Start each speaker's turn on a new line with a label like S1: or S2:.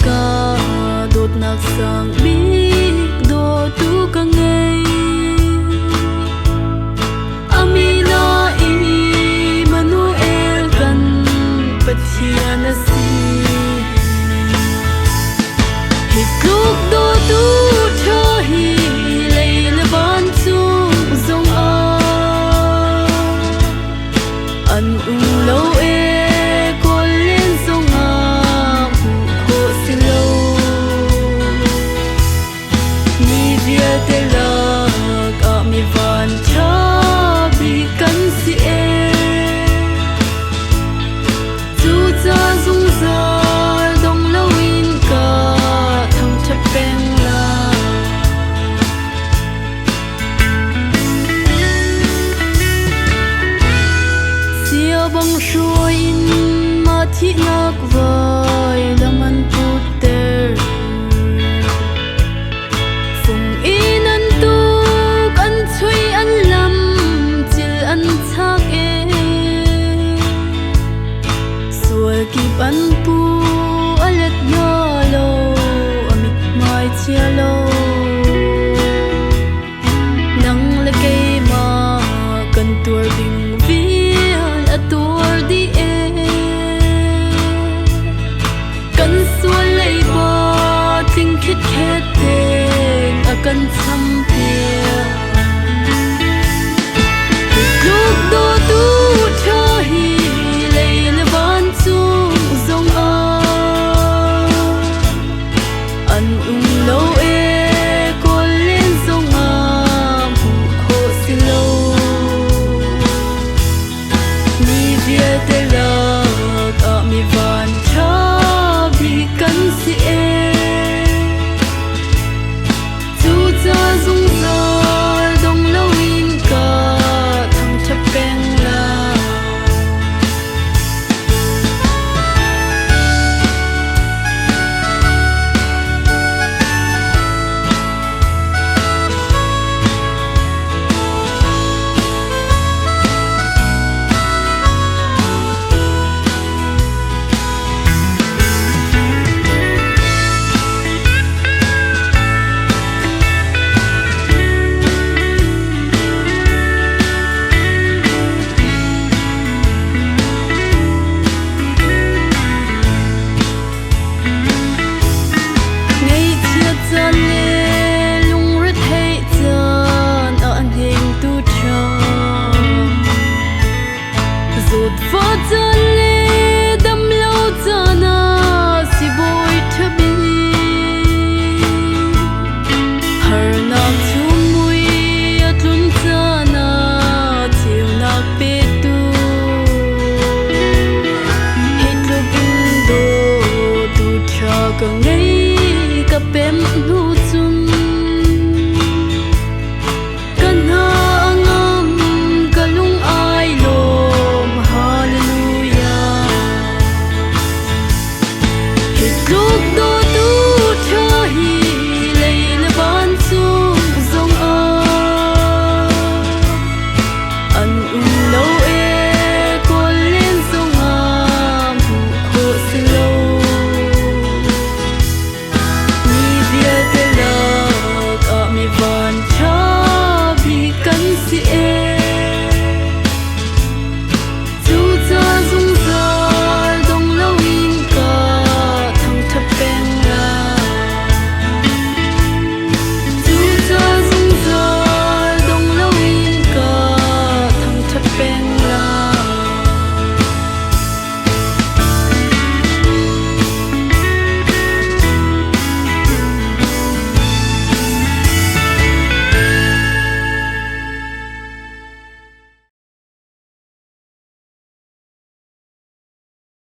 S1: ka dot nak sang big do tu ka ngei Amina Emmanuel kan pathian si hitluk do tu tho hi leila ban chung zong an lo kolin zong ko silo ni dia te la ka mi van cha bi kan si chu cha zung za dong lo in ka thang cha peng la sia bang shuai in ma thi nak vai laman puter phung in an tu kan chui an lam chil an chak sual ki pan pu alet na lo amit mai chia lo nang le ke ma kan tur ding vian a tur di kan sual lei ba ting khit khet te a kan cham pia lúc do tu cho hi leila ban chung zong an lo kolin zong pu kho silo ni dia te la ka mi van cha bi kan si chu cha zung za dong lo in ka thang cha peng la ngày chia chân lê lung rất hay chân an hình tu tròn rụt vỡ chân lê đâm lâu chân si bôi thơ bi har nak chu mui atlun chân chiều nak pe tu hết lo bin do tu cha ka ngei ka pem nu chun kan ha angam kalung ai lom hallelujah hitluk do